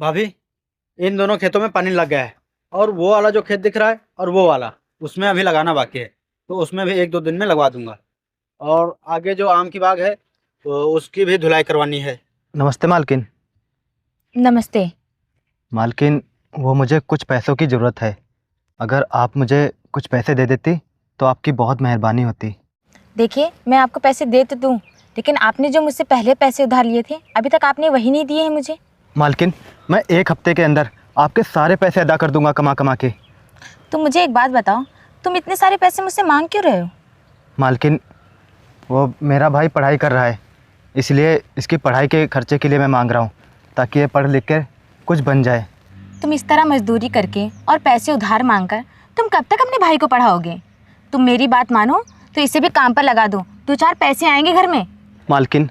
भाभी, इन दोनों खेतों में पानी लग गया है। और वो वाला जो खेत दिख रहा है और वो वाला, उसमें अभी लगाना बाकी है। तो उसमें भी एक दो दिन में लगवा दूंगा। और आगे जो आम की बाग है, तो उसकी भी धुलाई करवानी है। नमस्ते मालकिन। नमस्ते। मालकिन, वो मुझे कुछ पैसों की ज़रूरत है। अगर आप मुझे कुछ पैसे दे देती तो आपकी बहुत मेहरबानी होती। देखिए, मैं आपको पैसे दे तो दूँ, लेकिन आपने जो मुझसे पहले पैसे उधार लिए थे, अभी तक आपने वही नहीं दिए हैं मुझे। मालकिन, मैं 1 हफ्ते के अंदर आपके सारे पैसे अदा कर दूंगा कमा कमा के। तो मुझे एक बात बताओ, तुम इतने सारे पैसे मुझसे मांग क्यों रहे हो? मालकिन, वो मेरा भाई पढ़ाई कर रहा है, इसलिए इसकी पढ़ाई के खर्चे के लिए मैं मांग रहा हूँ, ताकि ये पढ़ लिख कर कुछ बन जाए। तुम इस तरह मजदूरी करके और पैसे उधार मांगकर तुम कब तक अपने भाई को पढ़ाओगे? तुम मेरी बात मानो तो इसे भी काम पर लगा दो, 2-4 पैसे आएंगे घर में। मालकिन,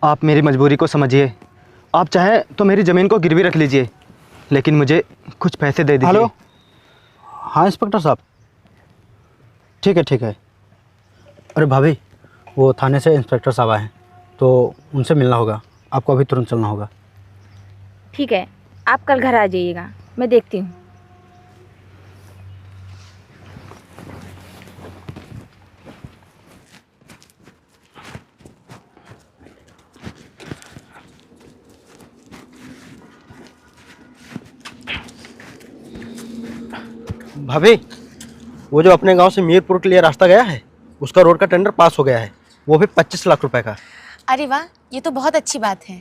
आप मेरी मजबूरी को समझिए। आप चाहें तो मेरी ज़मीन को गिरवी रख लीजिए, लेकिन मुझे कुछ पैसे दे दीजिए। हेलो। हाँ इंस्पेक्टर साहब, ठीक है ठीक है। अरे भाभी, वो थाने से इंस्पेक्टर साहब आए हैं, तो उनसे मिलना होगा। आपको अभी तुरंत चलना होगा। ठीक है, आप कल घर आ जाइएगा, मैं देखती हूँ। भाभी, वो जो अपने गांव से मीरपुर के लिए रास्ता गया है, उसका रोड का टेंडर पास हो गया है। वो भी 25 लाख रुपए का। अरे वाह, ये तो बहुत अच्छी बात है।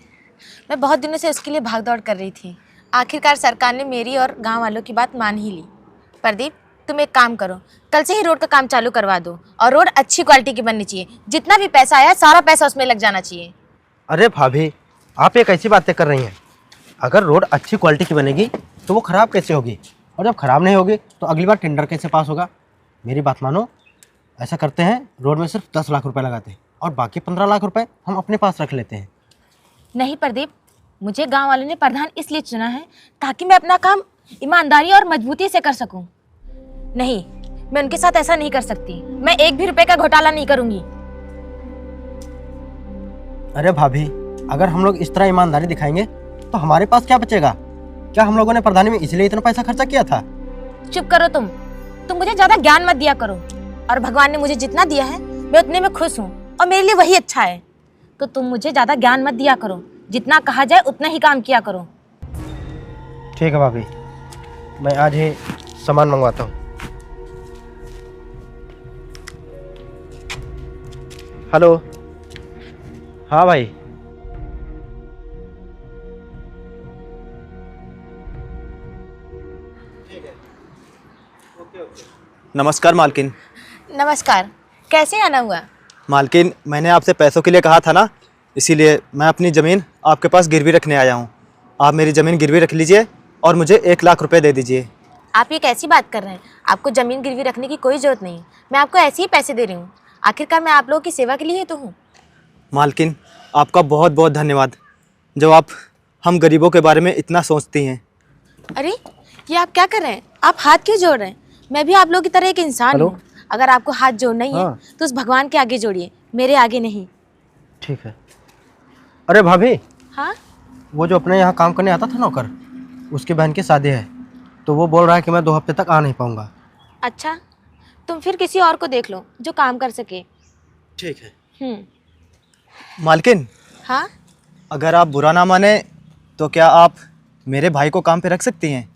मैं बहुत दिनों से उसके लिए भाग दौड़ कर रही थी। आखिरकार सरकार ने मेरी और गांव वालों की बात मान ही ली। प्रदीप, तुम एक काम करो, कल से ही रोड का काम चालू करवा दो, और रोड अच्छी क्वालिटी की बननी चाहिए। जितना भी पैसा आया सारा पैसा उसमें लग जाना चाहिए। अरे भाभी, आप ये कैसी बातें कर रही हैं? अगर रोड अच्छी क्वालिटी की बनेगी तो वो ख़राब कैसे होगी? और जब ख़राब नहीं होगी तो अगली बार टेंडर कैसे पास होगा? मेरी बात मानो, ऐसा करते हैं, रोड में सिर्फ 10 लाख रुपए लगाते हैं और बाकी 15 लाख रुपए हम अपने पास रख लेते हैं। नहीं प्रदीप, मुझे गांव वालों ने प्रधान इसलिए चुना है ताकि मैं अपना काम ईमानदारी और मजबूती से कर सकूं। नहीं, मैं उनके साथ ऐसा नहीं कर सकती। मैं 1 भी रुपए का घोटाला नहीं करूंगी। अरे भाभी, अगर हम लोग इस तरह ईमानदारी दिखाएंगे तो हमारे पास क्या बचेगा? क्या हम लोगों ने प्रधानी में इसलिए इतना पैसा खर्चा किया था? चुप करो तुम मुझे ज्यादा ज्ञान मत दिया करो। और भगवान ने मुझे जितना दिया है मैं उतने में खुश हूँ, और मेरे लिए वही अच्छा है। तो तुम मुझे ज्यादा ज्ञान मत दिया करो, जितना कहा जाए उतना ही काम किया करो। ठीक है भाभी, मैं आज ही सामान मंगवाता हूँ। हेलो। हाँ भाई। नमस्कार मालकिन। नमस्कार, कैसे आना हुआ? मालकिन, मैंने आपसे पैसों के लिए कहा था ना, इसीलिए मैं अपनी ज़मीन आपके पास गिरवी रखने आया हूँ। आप मेरी ज़मीन गिरवी रख लीजिए और मुझे 1 लाख रुपए दे दीजिए। आप ये कैसी बात कर रहे हैं? आपको जमीन गिरवी रखने की कोई जरूरत नहीं। मैं आपको ऐसे ही पैसे दे रही हूँ। आखिरकार मैं आप लोगों की सेवा के लिए ही तो हूँ। मालकिन, आपका बहुत बहुत धन्यवाद, जो आप हम गरीबों के बारे में इतना सोचती हैं। अरे, ये आप क्या कर रहे हैं? आप हाथ क्यों जोड़ रहे हैं? मैं भी आप लोगों की तरह एक इंसान हूँ। अगर आपको हाथ जोड़ना ही है तो उस भगवान के आगे जोड़िए, मेरे आगे नहीं। ठीक है। अरे भाभी, हाँ? वो जो अपने यहाँ काम करने आता था नौकर, उसकी बहन की शादी है, तो वो बोल रहा है कि मैं 2 हफ्ते तक आ नहीं पाऊँगा। अच्छा, तुम फिर किसी और को देख लो जो काम कर सके। ठीक है। मालकिन, हाँ? अगर आप बुरा ना माने तो क्या आप मेरे भाई को काम पे रख सकती हैं?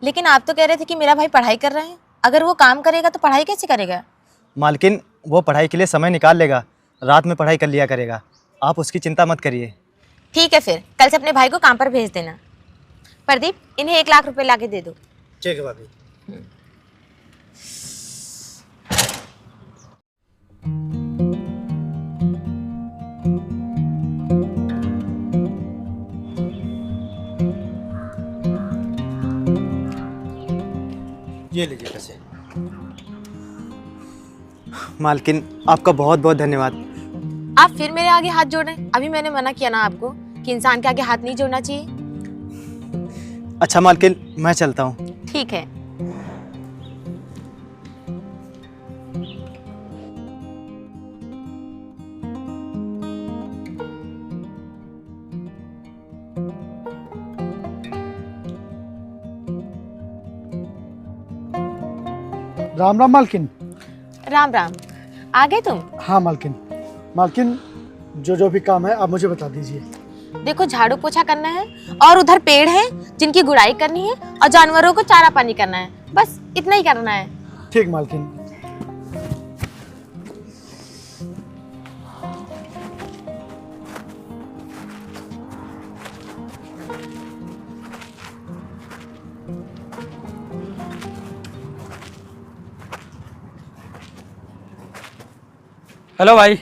लेकिन आप तो कह रहे थे कि मेरा भाई पढ़ाई कर रहा है। अगर वो काम करेगा तो पढ़ाई कैसे करेगा? मालकिन, वो पढ़ाई के लिए समय निकाल लेगा, रात में पढ़ाई कर लिया करेगा। आप उसकी चिंता मत करिए। ठीक है, फिर कल से अपने भाई को काम पर भेज देना। प्रदीप, इन्हें 1 लाख रुपए ला के दे दो। ठीक है भाभी। ये लीजिए पैसे। मालकिन, आपका बहुत बहुत धन्यवाद। आप फिर मेरे आगे हाथ जोड़ रहे हैं। अभी मैंने मना किया ना आपको कि इंसान के आगे हाथ नहीं जोड़ना चाहिए। अच्छा मालकिन, मैं चलता हूँ। ठीक है। राम राम मालकिन। राम राम। आ गए तुम? हाँ मालकिन। मालकिन जो जो भी काम है आप मुझे बता दीजिए। देखो, झाड़ू पोछा करना है और उधर पेड़ है जिनकी गुड़ाई करनी है और जानवरों को चारा पानी करना है, बस इतना ही करना है। ठीक मालकिन। हेलो भाई।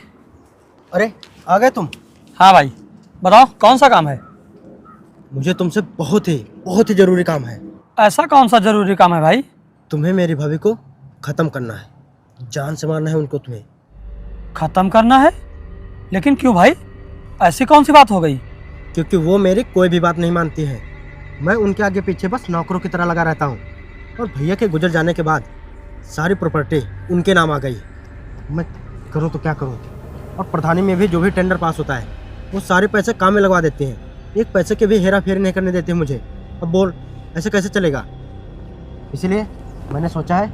अरे आ गए तुम? हाँ भाई, बताओ कौन सा काम है? मुझे तुमसे बहुत ही ज़रूरी काम है। ऐसा कौन सा जरूरी काम है भाई? तुम्हें मेरी भाभी को ख़त्म करना है, जान से मारना है उनको तुम्हें। खत्म करना है? लेकिन क्यों भाई, ऐसी कौन सी बात हो गई? क्योंकि वो मेरी कोई भी बात नहीं मानती है। मैं उनके आगे पीछे बस नौकरों की तरह लगा रहता हूँ और भैया के गुजर जाने के बाद सारी प्रॉपर्टी उनके नाम आ गई। मैं करूँ तो क्या करूँ? और प्रधानी में भी जो भी टेंडर पास होता है वो सारे पैसे काम में लगवा देते हैं, एक पैसे के भी हेरा फेरी नहीं करने देते मुझे। अब बोल ऐसे कैसे चलेगा? इसलिए मैंने सोचा है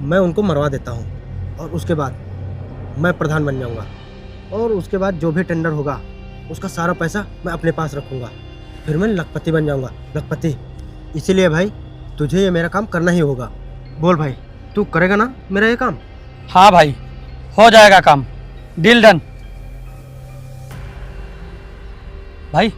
मैं उनको मरवा देता हूँ और उसके बाद मैं प्रधान बन जाऊँगा और उसके बाद जो भी टेंडर होगा उसका सारा पैसा मैं अपने पास रखूँगा, फिर मैं लखपति बन जाऊँगा, लखपति। इसीलिए भाई तुझे ये मेरा काम करना ही होगा। बोल भाई, तू करेगा ना मेरा ये काम? हाँ भाई, हो जाएगा काम, डील डन। भाई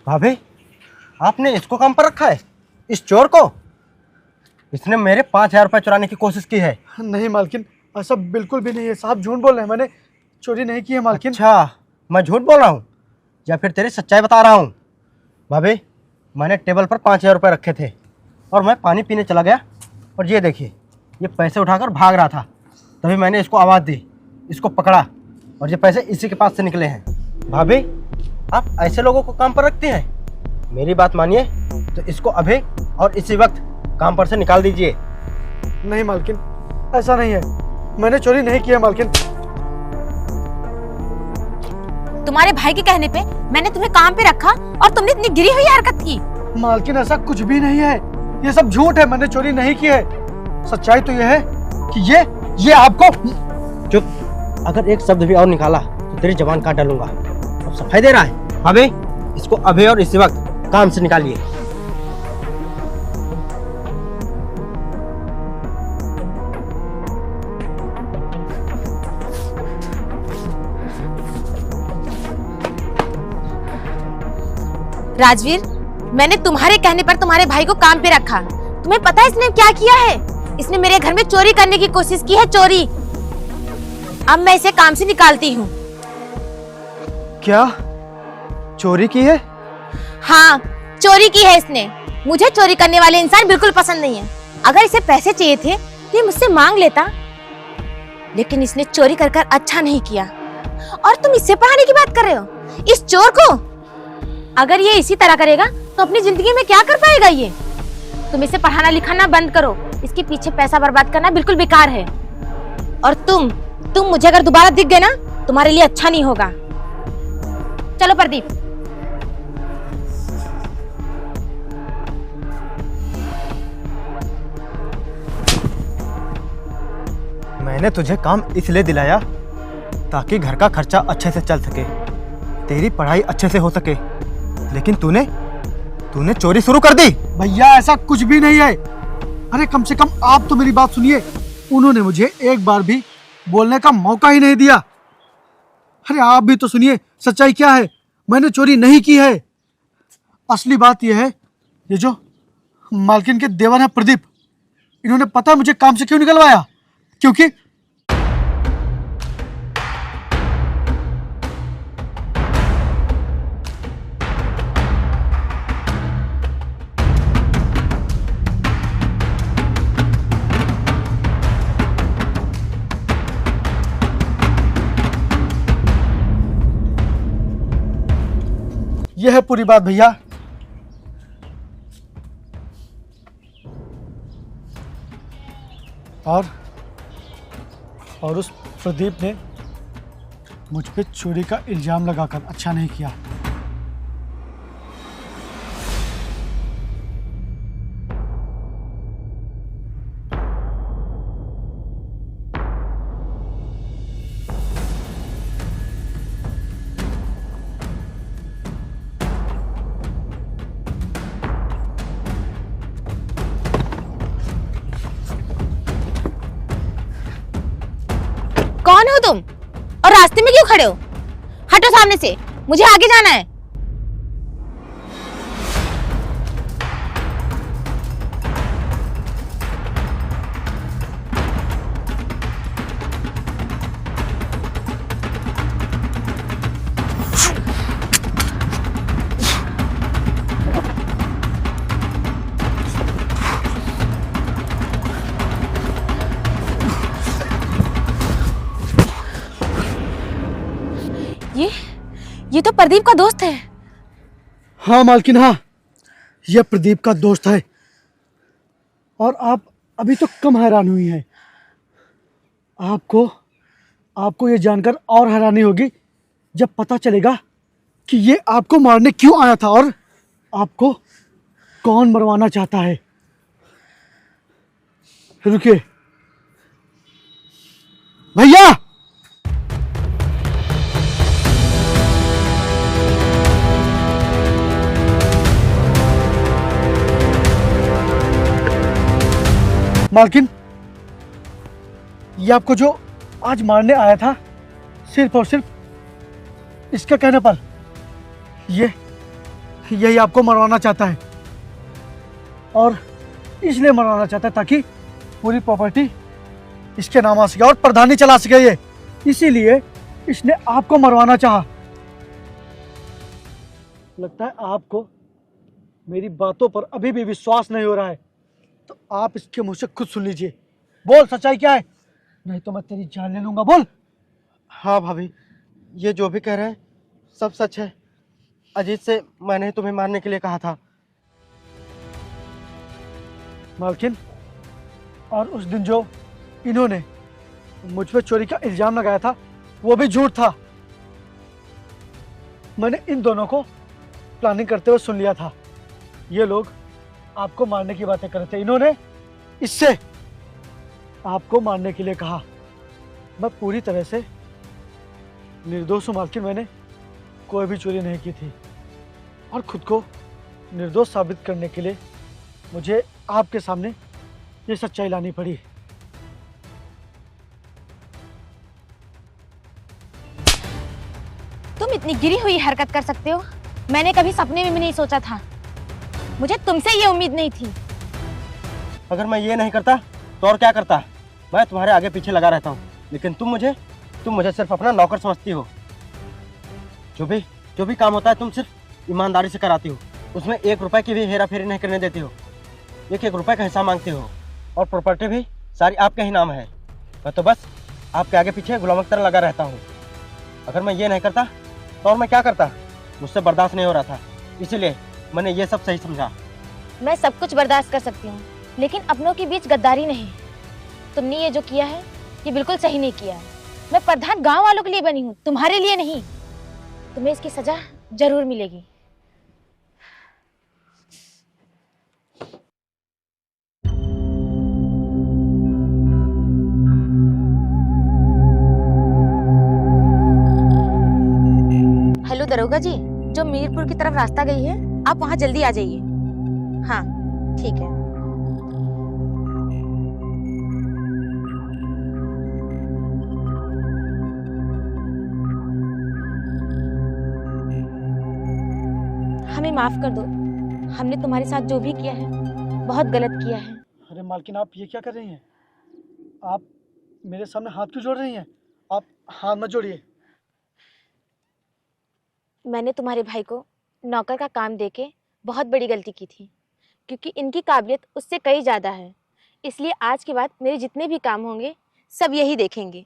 भाभी, आपने इसको काम पर रखा है, इस चोर को? इसने मेरे 5,000 रुपये चुराने की कोशिश की है। नहीं मालकिन, ऐसा बिल्कुल भी नहीं है। साहब झूठ बोल रहे हैं, मैंने चोरी नहीं की है मालकिन। अच्छा, मैं झूठ बोल रहा हूँ या फिर तेरी सच्चाई बता रहा हूँ? भाभी, मैंने टेबल पर 5,000 रुपये रखे थे और मैं पानी पीने चला गया और ये देखिए, ये पैसे उठाकर भाग रहा था। तभी मैंने इसको आवाज़ दी, इसको पकड़ा और ये पैसे इसी के पास से निकले हैं। भाभी, आप ऐसे लोगों को काम पर रखते हैं? मेरी बात मानिए तो इसको अभी और इसी वक्त काम पर से निकाल दीजिए। नहीं मालकिन, ऐसा नहीं है, मैंने चोरी नहीं किया मालकिन। तुम्हारे भाई के कहने पे मैंने तुम्हें काम पे रखा और तुमने इतनी गिरी हुई हरकत की। मालकिन ऐसा कुछ भी नहीं है, ये सब झूठ है, मैंने चोरी नहीं की है। सच्चाई तो यह है कि ये आपको। चुप, अगर एक शब्द भी और निकाला तो तेरी जबान काट डालूंगा। अब सफाई दे रहा है? भाभी, इसको अभी और इसी वक्त काम से निकालिए। राजवीर, मैंने तुम्हारे कहने पर तुम्हारे भाई को काम पे रखा। तुम्हें पता है इसने क्या किया है? इसने मेरे घर में चोरी करने की कोशिश की है, चोरी। अब मैं इसे काम से निकालती हूँ। क्या चोरी की है? हाँ, चोरी की है इसने। मुझे चोरी करने वाले इंसान बिल्कुल पसंद नहीं है। अगर इसे पैसे चाहिए थे तो ये मुझसे मांग लेता, लेकिन इसने चोरी कर कर अच्छा नहीं किया। और तुम इससे पढ़ाने की बात कर रहे हो, इस चोर को? अगर ये इसी तरह करेगा तो अपनी जिंदगी में क्या कर पाएगा ये? तुम इसे पढ़ाना लिखाना बंद करो, इसके पीछे पैसा बर्बाद करना बिल्कुल बेकार है। और तुम मुझे अगर दोबारा दिख गए ना, तुम्हारे लिए अच्छा नहीं होगा। चलो प्रदीप। मैंने तुझे काम इसलिए दिलाया ताकि घर का खर्चा अच्छे से चल सके, तेरी पढ़ाई अच्छे से हो सके, लेकिन तूने चोरी शुरू कर दी। भैया ऐसा कुछ भी नहीं है। अरे कम से कम आप तो मेरी बात सुनिए, उन्होंने मुझे एक बार भी बोलने का मौका ही नहीं दिया। अरे आप भी तो सुनिए, सच्चाई क्या है, मैंने चोरी नहीं की है। असली बात यह है, ये जो मालकिन के देवर है प्रदीप, इन्होंने पता है मुझे काम से क्यों निकलवाया? क्योंकि यह है पूरी बात भैया। और उस प्रदीप ने मुझ पे चोरी का इल्जाम लगाकर अच्छा नहीं किया। कौन हो तुम और रास्ते में क्यों खड़े हो? हटो सामने से, मुझे आगे जाना है। ये तो प्रदीप का दोस्त है। हाँ मालकिन, हाँ, यह प्रदीप का दोस्त है। और आप अभी तो कम हैरान हुई हैं। आपको ये जानकर और हैरानी होगी जब पता चलेगा कि ये आपको मारने क्यों आया था और आपको कौन मरवाना चाहता है। रुकिए भैया। मालकिन, ये आपको जो आज मारने आया था, सिर्फ और सिर्फ इसके कहने पर यही आपको मरवाना चाहता है। और इसलिए मरवाना चाहता है ताकि पूरी प्रॉपर्टी इसके नाम आ सके और प्रधानी चला सके ये। इसीलिए इसने आपको मरवाना चाहा। लगता है आपको मेरी बातों पर अभी भी विश्वास नहीं हो रहा है, तो आप इसके मुंह से खुद सुन लीजिए। बोल, सच्चाई क्या है, नहीं तो मैं तेरी जान ले लूंगा। बोल। हाँ भाभी, ये जो भी कह रहे हैं सब सच है। अजीत से मैंने तुम्हें मारने के लिए कहा था। मालकिन, और उस दिन जो इन्होंने मुझ पे चोरी का इल्जाम लगाया था वो भी झूठ था। मैंने इन दोनों को प्लानिंग करते हुए सुन लिया था। ये लोग आपको मारने की बातें कर रहे थे। इन्होंने इससे आपको मारने के लिए कहा। मैं पूरी तरह से निर्दोष हूं मालकिन। मैंने कोई भी चोरी नहीं की थी और खुद को निर्दोष साबित करने के लिए मुझे आपके सामने ये सच्चाई लानी पड़ी। तुम इतनी गिरी हुई हरकत कर सकते हो, मैंने कभी सपने में भी नहीं सोचा था। मुझे तुमसे ये उम्मीद नहीं थी। अगर मैं ये नहीं करता तो और क्या करता? मैं तुम्हारे आगे पीछे लगा रहता हूँ, लेकिन तुम मुझे सिर्फ अपना नौकर समझती हो। जो भी काम होता है तुम सिर्फ ईमानदारी से कराती हो। उसमें 1 रुपए की भी हेरा फेरी नहीं करने देती हो। 1-1 रुपए का हिस्सा मांगती हो और प्रॉपर्टी भी सारी आपके ही नाम है। मैं तो बस आपके आगे पीछे गुलाम की तरह लगा रहता हूँ। अगर मैं ये नहीं करता तो और मैं क्या करता? मुझसे बर्दाश्त नहीं हो रहा था, इसीलिए मैंने ये सब सही समझा। मैं सब कुछ बर्दाश्त कर सकती हूँ, लेकिन अपनों के बीच गद्दारी नहीं। तुमने ये जो किया है ये बिल्कुल सही नहीं किया है। मैं प्रधान गांव वालों के लिए बनी हूँ, तुम्हारे लिए नहीं। तुम्हें इसकी सजा जरूर मिलेगी। हेलो दरोगा जी, जो मीरपुर की तरफ रास्ता गई है, आप वहां जल्दी आ जाइए। हाँ ठीक है। हमें माफ कर दो, हमने तुम्हारे साथ जो भी किया है बहुत गलत किया है। अरे मालकिन, आप ये क्या कर रही हैं? आप मेरे सामने हाथ क्यों जोड़ रही हैं? आप हाथ मत जोड़िए। मैंने तुम्हारे भाई को नौकर का काम देके बहुत बड़ी गलती की थी, क्योंकि इनकी काबिलियत उससे कई ज़्यादा है। इसलिए आज के बाद मेरे जितने भी काम होंगे सब यही देखेंगे।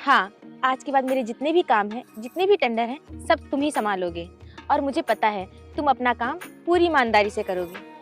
हाँ, आज के बाद मेरे जितने भी काम हैं, जितने भी टेंडर हैं, सब तुम ही संभालोगे। और मुझे पता है तुम अपना काम पूरी ईमानदारी से करोगे।